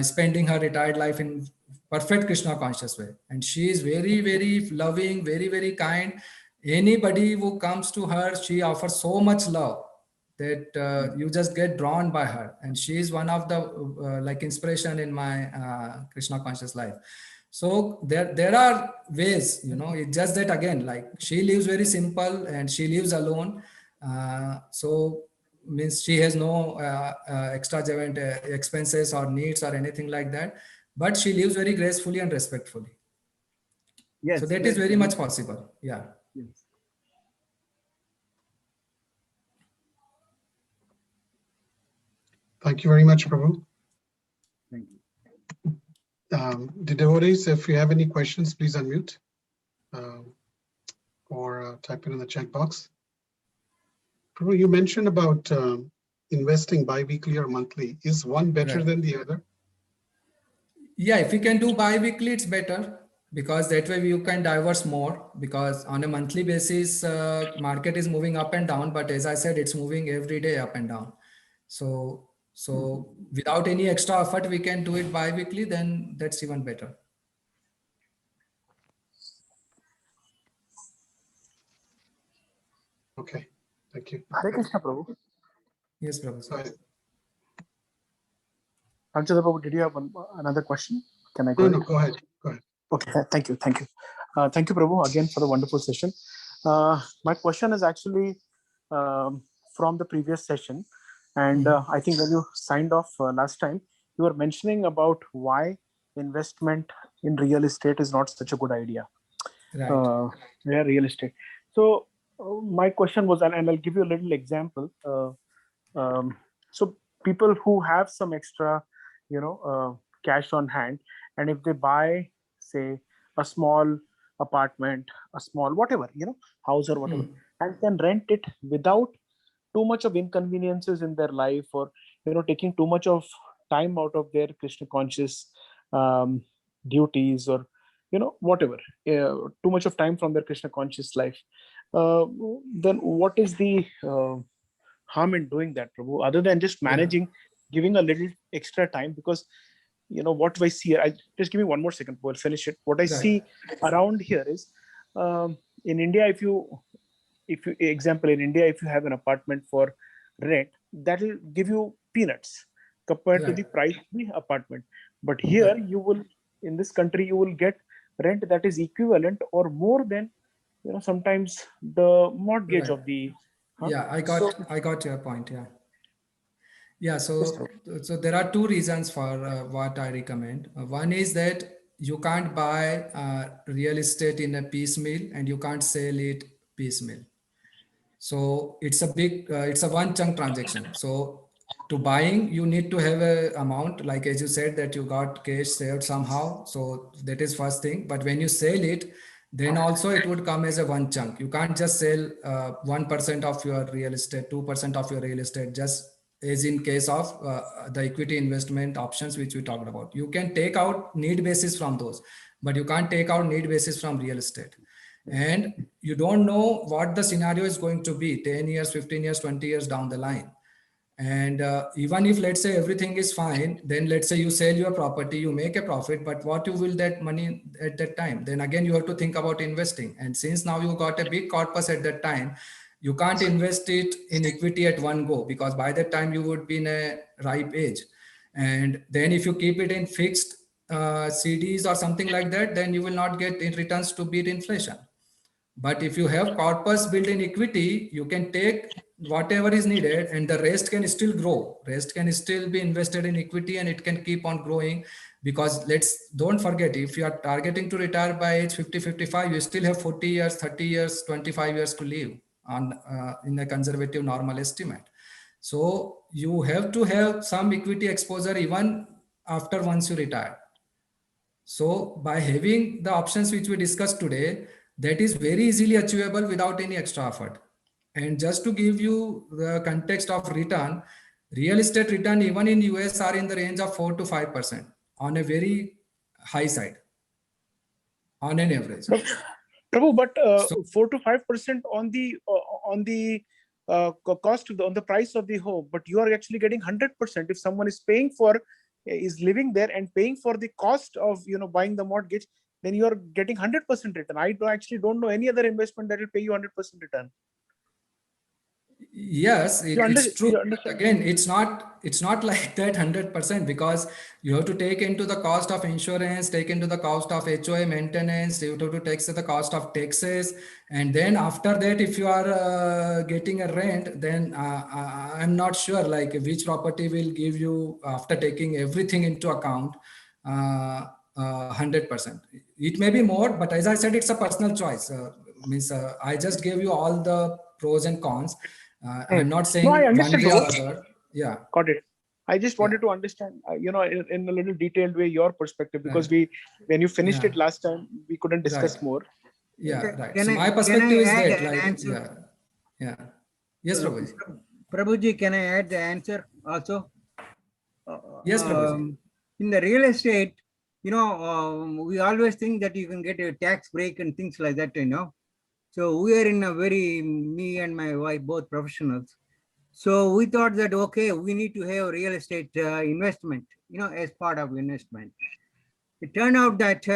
spending her retired life in perfect Krishna conscious way. And she is very, very loving, very, very kind. Anybody who comes to her, she offers so much love that you just get drawn by her. And she is one of the like inspiration in my Krishna conscious life. So there are ways, it's just that again, like she lives very simple and she lives alone. So means she has no extravagant expenses or needs or anything like that, but she lives very gracefully and respectfully. So Yes, that is that's very good. much possible. Yeah. Yes. Thank you very much, Prabhu. Thank you. The devotees, if you have any questions, please unmute or type it in the chat box. Prabhu, you mentioned about investing bi-weekly or monthly. Is one better Right. than the other? Yeah, if you can do bi-weekly, it's better because that way you can diverse more, because on a monthly basis, market is moving up and down, but as I said, it's moving every day up and down. So without any extra effort, we can do it bi-weekly, then that's even better. Okay, thank you. Hare Krishna, Prabhu. Yes, Go Professor. ahead. Ramchandra Prabhu, did you have another question? Can I go No, ahead? no, go ahead. Go ahead. Okay, thank you. Thank you. Thank you, Prabhu, again for the wonderful session. My question is actually from the previous session. And I think when you signed off last time, you were mentioning about why investment in real estate is not such a good idea. Right. Yeah, real estate. So my question was, and I'll give you a little example. So people who have some extra, cash on hand, and if they buy, say, a small apartment, a small whatever, house or whatever, and can rent it without too much of inconveniences in their life, or taking too much of time out of their Krishna conscious duties, or whatever, too much of time from their Krishna conscious life, then what is the harm in doing that, Prabhu, other than just managing, giving a little extra time? Because what I see, I just give me one more second, we'll finish it. What I see around here is, in India, if you example, in India, if you have an apartment for rent, that will give you peanuts compared to the price of the apartment. But here you will, in this country, you will get rent that is equivalent or more than sometimes the mortgage of the Yeah, I got your point. Yeah, so there are two reasons for what I recommend. One is that you can't buy real estate in a piecemeal, and you can't sell it piecemeal. So it's a one chunk transaction. So to buying, you need to have a amount, like as you said, that you got cash saved somehow. So that is first thing. But when you sell it, then also it would come as a one chunk. You can't just sell 1% of your real estate, 2% of your real estate, just as in case of the equity investment options which we talked about. You can take out need basis from those, but you can't take out need basis from real estate. And you don't know what the scenario is going to be 10 years, 15 years, 20 years down the line. And even if, let's say, everything is fine, then let's say you sell your property, you make a profit, but what you will that money at that time? Then again, you have to think about investing. And since now you got a big corpus at that time, You can't invest it in equity at one go, because by that time you would be in a ripe age. And then if you keep it in fixed CDs or something like that, then you will not get in returns to beat inflation. But if you have corpus built in equity, you can take whatever is needed and the rest can still grow. Rest can still be invested in equity and it can keep on growing, because don't forget, if you are targeting to retire by age 50, 55, you still have 40 years, 30 years, 25 years to live on in a conservative normal estimate. So you have to have some equity exposure even after once you retire. So by having the options which we discussed today, that is very easily achievable without any extra effort. And just to give you the context of return, real estate return even in US are in the range of 4 to 5% on a very high side, on an average. Prabhu, but So- 4 to 5% on the cost on the price of the home, but you are actually getting 100%. If someone is living there and paying for the cost of buying the mortgage, then you are getting 100% return. I actually don't know any other investment that will pay you 100% return. Yes, it's true. You understand? Again, it's not like that 100%, because you have to take into the cost of insurance, take into the cost of HOA maintenance, you have to take the cost of taxes, and then after that, if you are getting a rent, then I'm not sure like which property will give you, after taking everything into account, 100%. It may be more, but as I said, it's a personal choice. I just gave you all the pros and cons. I'm not saying No, I one understand, way or Prabhu. other. Yeah. Got it. I just wanted to understand, in a little detailed way, your perspective, because when you finished Yeah. it last time, we couldn't discuss Right. more. Yeah, Can- right. can So I- my can perspective I is add that, an like, answer? yeah. Yes, Prabhuji. Prabhuji, can I add the answer also? Yes, Prabhuji. In the real estate, we always think that you can get a tax break and things like that, So we are me and my wife, both professionals. So we thought that, okay, we need to have real estate investment, as part of investment. It turned out that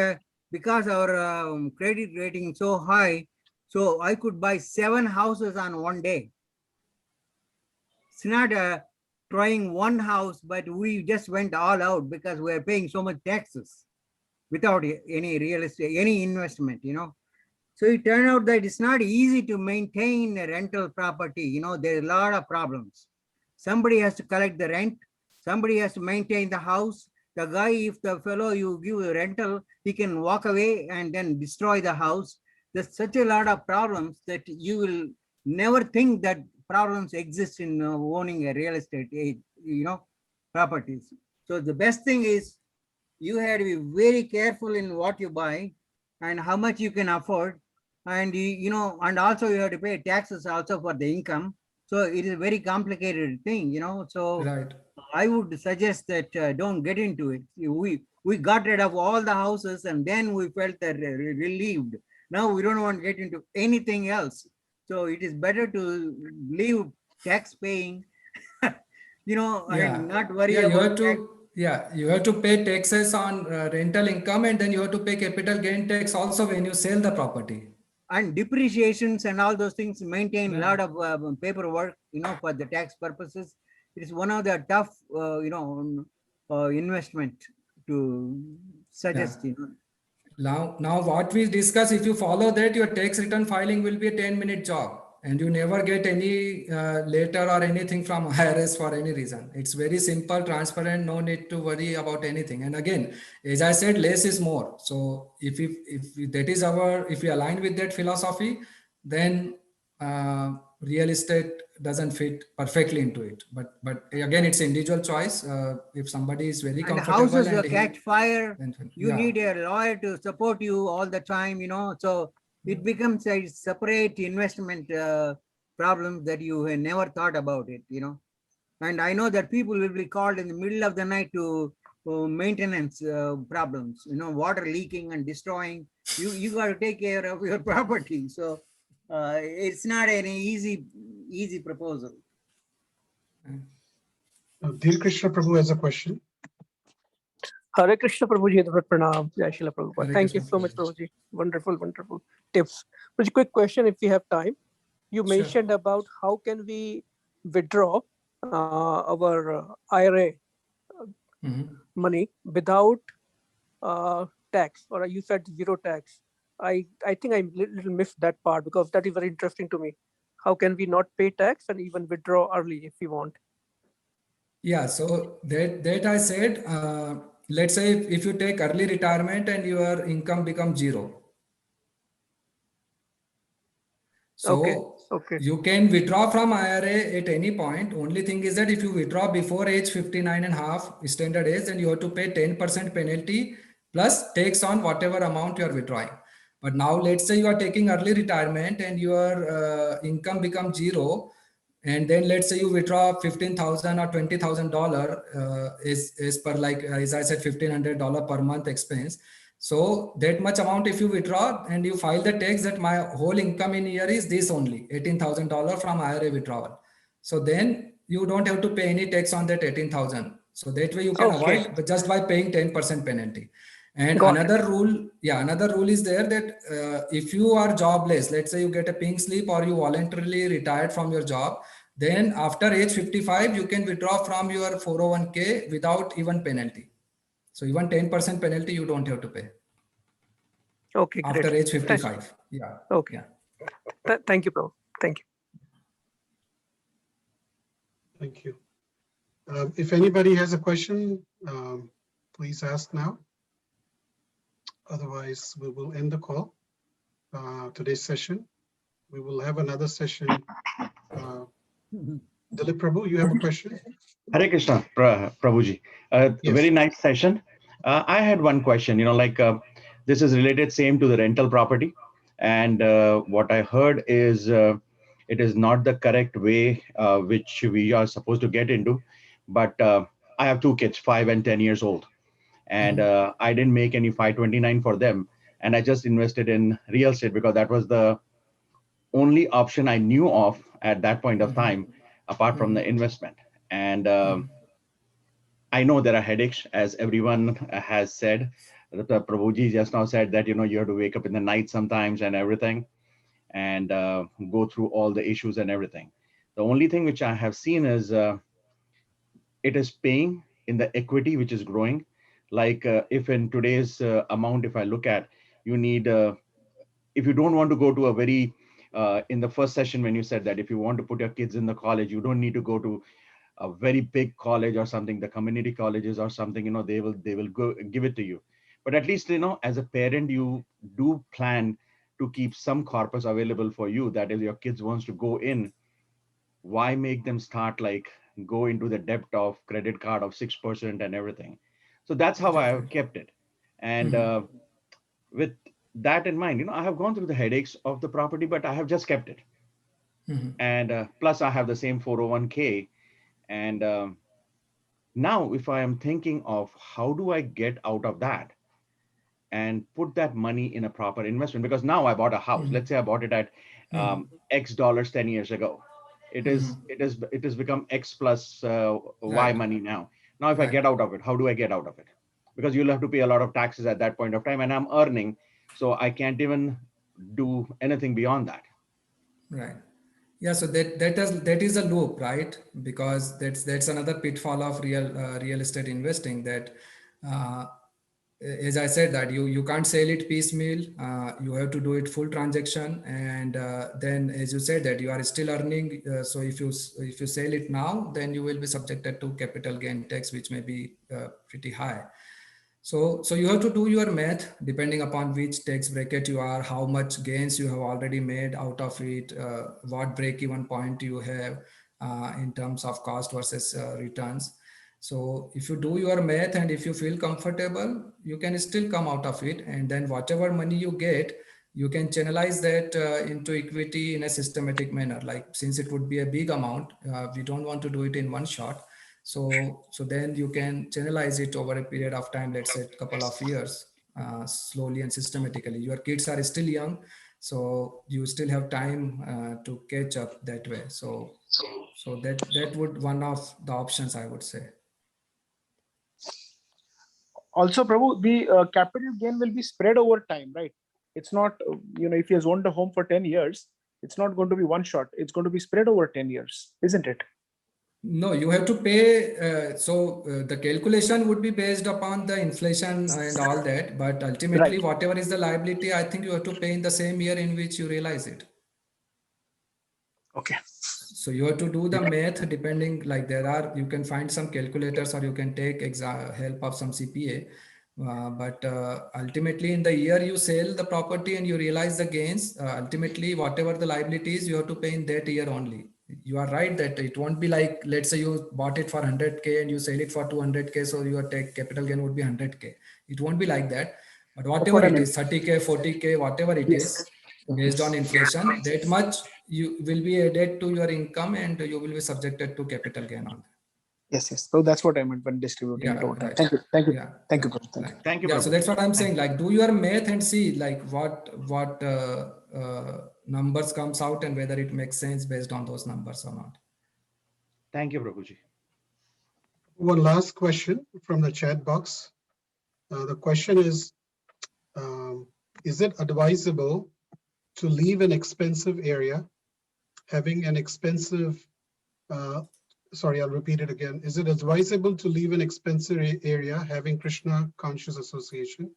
because our credit rating is so high, so I could buy 7 houses on one day. It's not trying one house, but we just went all out because we are paying so much taxes without any real estate, any investment, So it turned out that it's not easy to maintain a rental property. There's a lot of problems. Somebody has to collect the rent. Somebody has to maintain the house. The guy, if the fellow you give a rental, he can walk away and then destroy the house. There's such a lot of problems that you will never think that problems exist in owning a real estate, properties. So the best thing is you have to be very careful in what you buy and how much you can afford. And, and also you have to pay taxes also for the income. So it is a very complicated thing, So Right. I would suggest that don't get into it. We got rid of all the houses and then we felt relieved. Now we don't want to get into anything else. So it is better to leave tax paying, and not worry Yeah, about tax. you have to pay taxes on rental income, and then you have to pay capital gain tax also when you sell the property. And depreciations and all those things maintain a Yeah. lot of paperwork, for the tax purposes. It is one of the tough, investment to suggest, Now what we discuss, if you follow that, your tax return filing will be a 10-minute job, and you never get any letter or anything from IRS for any reason. It's very simple, transparent, no need to worry about anything. And again, as I said, less is more. So if we align with that philosophy, then real estate doesn't fit perfectly into it. But again, it's individual choice. If somebody is very and comfortable houses and catch fire, then you yeah. need a lawyer to support you all the time, so it becomes a separate investment problem that you had never thought about it, and I know that people will be called in the middle of the night to maintenance problems, water leaking and destroying. You got to take care of your property. So it's not an easy proposal. Dhir Krishna Prabhu has a question. Hare Krishna Prabhuji, Pranam, Jai Srila Prabhupada. Hare Thank you Krishna so much, Prabhuji. Prabhuji. Wonderful tips. Prabhuji, quick question if we have time. you Sure. mentioned about how can we withdraw our IRA Mhm. money without tax, or you said zero tax. I think I little missed that part because that is very interesting to me. How can we not pay tax and even withdraw early if we want? Yeah, so that I said, let's say if you take early retirement and your income becomes zero, Okay, so okay, you can withdraw from IRA at any point. Only thing is that if you withdraw before age 59 and a half standard age, then you have to pay 10% penalty plus takes on whatever amount you are withdrawing. But now let's say you are taking early retirement and your income becomes zero, and then let's say you withdraw 15,000 or $20,000 is per, like as I said, $1,500 per month expense. So that much amount if you withdraw and you file the tax that my whole income in year is this only, $18,000 from IRA withdrawal. So then you don't have to pay any tax on that 18,000. So that way you can okay. avoid, but just by paying 10% penalty. And Got it. another rule, yeah, another rule is there that if you are jobless, let's say you get a pink slip or you voluntarily retired from your job, then after age 55, you can withdraw from your 401k without even penalty. So even 10% penalty you don't have to pay Okay, great. after age Thank- 55. Yeah. Okay. Yeah. Thank you, Prabhu. Thank you. Thank you. If anybody has a question, please ask now. Otherwise, we will end the call, today's session. We will have another session. Dilip Prabhu, you have a question? Hare Krishna, Prabhuji. Yes. Very nice session. I had one question, this is related same to the rental property. And what I heard is it is not the correct way which we are supposed to get into. But I have two kids, 5 and 10 years old. And I didn't make any 529 for them. And I just invested in real estate because that was the only option I knew of at that point of time, apart from the investment. And I know there are headaches, as everyone has said. Prabhuji just now said that, you have to wake up in the night sometimes and everything, and go through all the issues and everything. The only thing which I have seen is it is paying in the equity, which is growing. Like if in today's amount, if I look at, you need, if you don't want to go to a very, in the first session when you said that if you want to put your kids in the college, you don't need to go to a very big college or something, the community colleges or something, they will go give it to you. But at least, as a parent, you do plan to keep some corpus available for you. That is, your kids wants to go in. Why make them start like go into the debt of credit card of 6% and everything? So that's how I have kept it. And with that in mind, I have gone through the headaches of the property, but I have just kept it. And plus I have the same 401k. And now if I am thinking of how do I get out of that and put that money in a proper investment, because now I bought a house. Let's say I bought it at X dollars 10 years ago. It has become X plus Y Right. money now. Now, if I Right. get out of it, how do I get out of it? Because you'll have to pay a lot of taxes at that point of time, and I'm earning, so I can't even do anything beyond that. Right. Yeah. So that is a loop, right? Because that's another pitfall of real estate investing. That uh, as I said, that you can't sell it piecemeal. You have to do it full transaction, and then as you said that you are still earning. So if you sell it now, then you will be subjected to capital gain tax, which may be pretty high. So you have to do your math depending upon which tax bracket you are, how much gains you have already made out of it, what break-even point you have in terms of cost versus returns. So if you do your math and if you feel comfortable, you can still come out of it. And then whatever money you get, you can channelize that into equity in a systematic manner. Like since it would be a big amount, we don't want to do it in one shot. So then you can channelize it over a period of time, let's say a couple of years, slowly and systematically. Your kids are still young, so you still have time to catch up that way. So that would one of the options, I would say. Also, Prabhu, the capital gain will be spread over time, right? It's not, if he has owned a home for 10 years, It's not going to be one shot. It's going to be spread over 10 years, isn't it? No, you have to pay. The calculation would be based upon the inflation and all that. But ultimately, Right. whatever is the liability, I think you have to pay in the same year in which you realize it. Okay. So you have to do the math depending, like you can find some calculators or you can take help of some CPA. But ultimately in the year you sell the property and you realize the gains, ultimately whatever the liability is, you have to pay in that year only. You are right that it won't be like, let's say you bought it for 100K and you sell it for 200K. So your capital gain would be 100K. It won't be like that. But whatever it is, 30K, 40K, whatever it is, based on inflation, that much you will be added to your income and you will be subjected to capital gain on that. Yes. So that's what I meant when distributing it over time. Right. Thank you. Thank you. Yeah. Thank you, Prabhu. Thank you. Thank you. Yeah, Prabhu. so that's what I'm saying. Like, do your math and see like what numbers comes out and whether it makes sense based on those numbers or not. Thank you, Prabhuji. One last question from the chat box. The question is it advisable to leave an expensive area, having an expensive, sorry, I'll repeat it again. Is it advisable to leave an expensive area, having Krishna Conscious Association,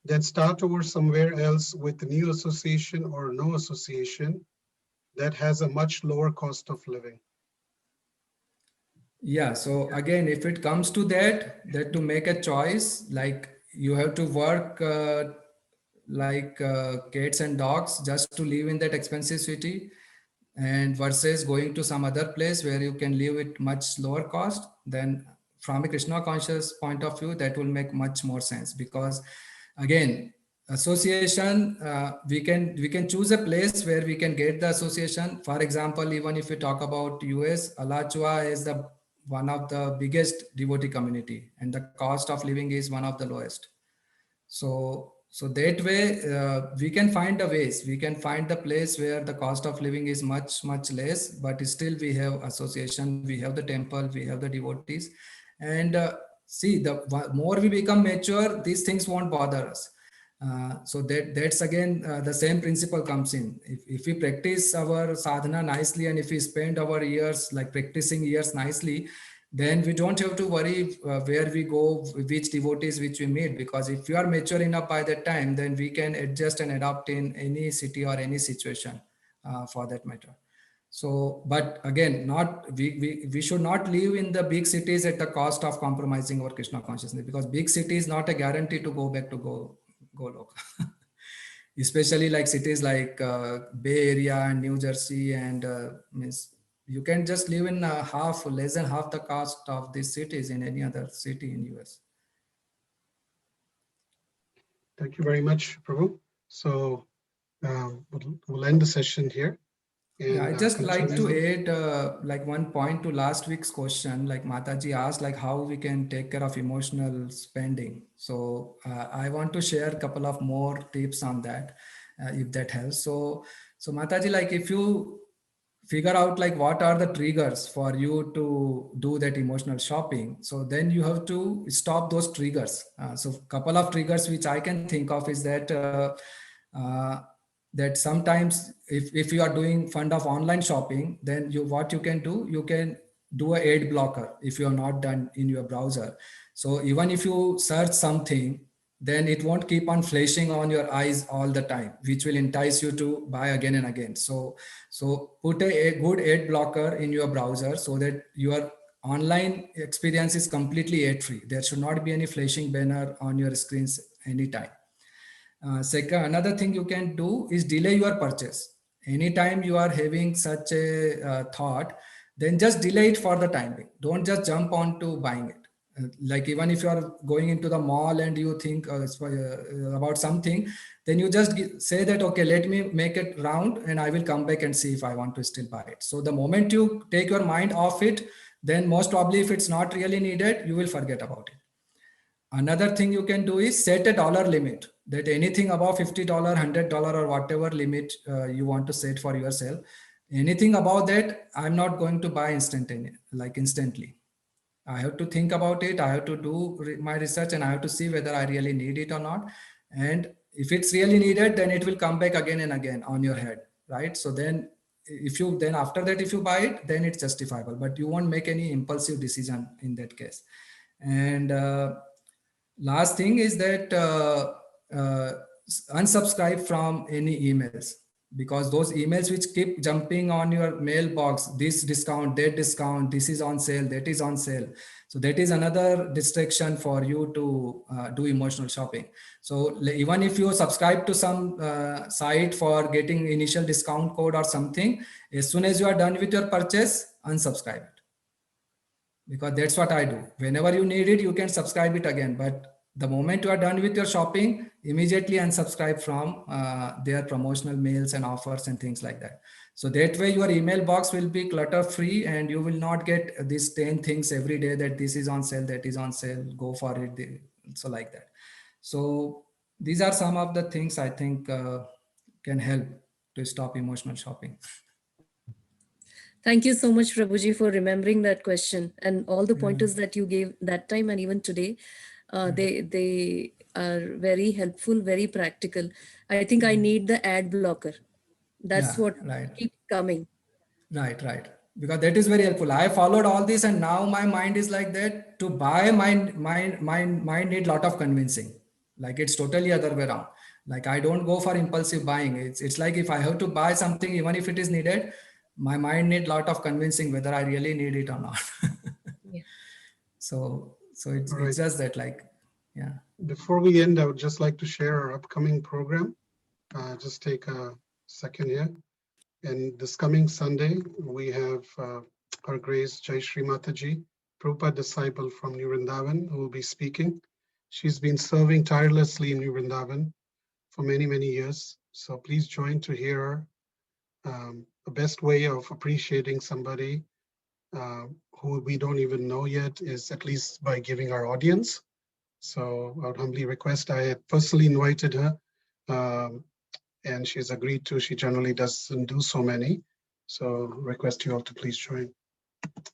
then start over somewhere else with the new association or no association that has a much lower cost of living? Yeah, so again, if it comes to that to make a choice, like you have to work like cats and dogs just to live in that expensive city, and versus going to some other place where you can live at much lower cost, then from a Krishna conscious point of view, that will make much more sense. Because again, association, we can choose a place where we can get the association. For example, even if we talk about US, Alachua is the one of the biggest devotee community and the cost of living is one of the lowest. So that way we can find the ways, we can find the place where the cost of living is much less, but still we have association, we have the temple, we have the devotees. And see, the more we become mature, these things won't bother us. So that's again the same principle comes in. If we practice our sadhana nicely and if we spend our years like practicing years nicely, then we don't have to worry where we go, which devotees which we meet, because if you are mature enough by that time, then we can adjust and adapt in any city or any situation for that matter. So, but again, we should not live in the big cities at the cost of compromising our Krishna consciousness, because big city is not a guarantee to go back to go local. Especially like cities like Bay Area and New Jersey, and means you can just live in less than half the cost of these cities in any other city in US. Thank you very much, Prabhu. So we'll end the session here. And, yeah, I just like to continue. add like one point to last week's question. Like Mataji asked, like how we can take care of emotional spending. So I want to share a couple of more tips on that, if that helps. So Mataji, like if you figure out like what are the triggers for you to do that emotional shopping, so then you have to stop those triggers. So a couple of triggers which I can think of is that that sometimes if you are doing fund of online shopping, then what you can do a ad blocker if you are not done in your browser. So even if you search something, then it won't keep on flashing on your eyes all the time, which will entice you to buy again and again. So put a good ad blocker in your browser so that your online experience is completely ad free. There should not be any flashing banner on your screens anytime. Second, another thing you can do is delay your purchase. Anytime you are having such a thought, then just delay it for the time being. Don't just jump on to buying it. Like even if you are going into the mall and you think about something, then you just say that, okay, let me make it round and I will come back and see if I want to still buy it. So the moment you take your mind off it, then most probably if it's not really needed, you will forget about it. Another thing you can do is set a dollar limit, that anything above $50, $100 or whatever limit you want to set for yourself. Anything above that, I'm not going to buy instantly. I have to think about it. I have to do my research and I have to see whether I really need it or not. And if it's really needed, then it will come back again and again on your head. right? So then if you then after that if you buy it, then it's justifiable, but you won't make any impulsive decision in that case. And last thing is that unsubscribe from any emails, because those emails which keep jumping on your mailbox, this discount, that discount, this is on sale, that is on sale. So that is another distraction for you to do emotional shopping. So even if you subscribe to some site for getting initial discount code or something, as soon as you are done with your purchase, unsubscribe it. Because that's what I do. Whenever you need it, you can subscribe it again. But the moment you are done with your shopping, immediately unsubscribe from their promotional mails and offers and things like that. So that way your email box will be clutter free, and you will not get these 10 things every day that this is on sale, that is on sale, go for it. So like that. So these are some of the things I think can help to stop emotional shopping. Thank you so much, Prabhuji, for remembering that question and all the Yeah. pointers that you gave that time and even today. They are very helpful, very practical. I think I need the ad blocker. That's Yeah, what right. keeps coming. Right. Because that is very helpful. I followed all this, and now my mind is like that. To buy, mind need lot of convincing. Like it's totally other way around. Like I don't go for impulsive buying. It's like if I have to buy something, even if it is needed, my mind need lot of convincing whether I really need it or not. Yeah. So All it's right. just that, like, yeah. Before we end, I would just like to share our upcoming program. Just take a second here. And this coming Sunday, we have our Grace Jai Shri Mataji, Prabhupada disciple from New Vrindavan, who will be speaking. She's been serving tirelessly in New Vrindavan for many, many years. So please join to hear her. The best way of appreciating somebody who we don't even know yet is at least by giving our audience. So I would humbly request, I had personally invited her, and she's agreed to. She generally doesn't do so many. So request you all to please join.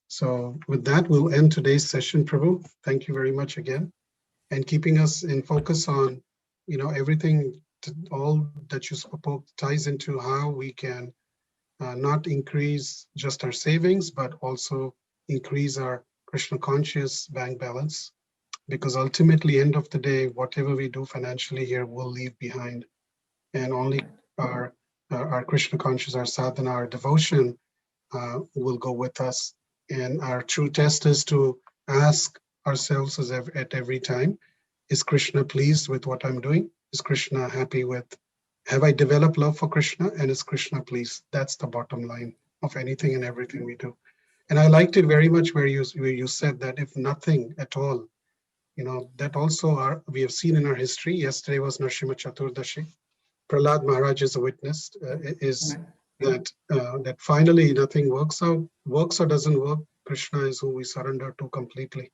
So with that, we'll end today's session, Prabhu. Thank you very much again. And keeping us in focus on, everything, all that you spoke ties into how we can not increase just our savings, but also increase our Krishna conscious bank balance. Because ultimately, end of the day, whatever we do financially here will leave behind. And only our Krishna conscious, our sadhana, our devotion will go with us. And our true test is to ask ourselves at every time, is Krishna pleased with what I'm doing? Is Krishna happy with, have I developed love for Krishna? And is Krishna pleased? That's the bottom line of anything and everything we do. And I liked it very much where you said that if nothing at all, that also we have seen in our history. Yesterday was Narsimha Chaturdashi. Prahlad Maharaj is a witness, is that finally nothing works or doesn't work. Krishna is who we surrender to completely.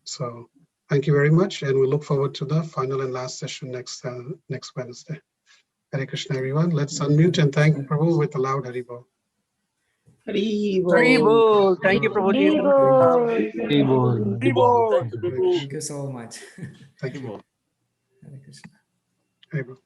So thank you very much, and we look forward to the final and last session next Wednesday. Hare Krishna, everyone. Let's unmute and thank Prabhu with a loud Hari Bol. Hari Hari Bol. Bol. Thank you, Prabhuji. Hari Bol. Hari Bol. Thank you so much. Thank you. Hare Krishna. Hari Bol.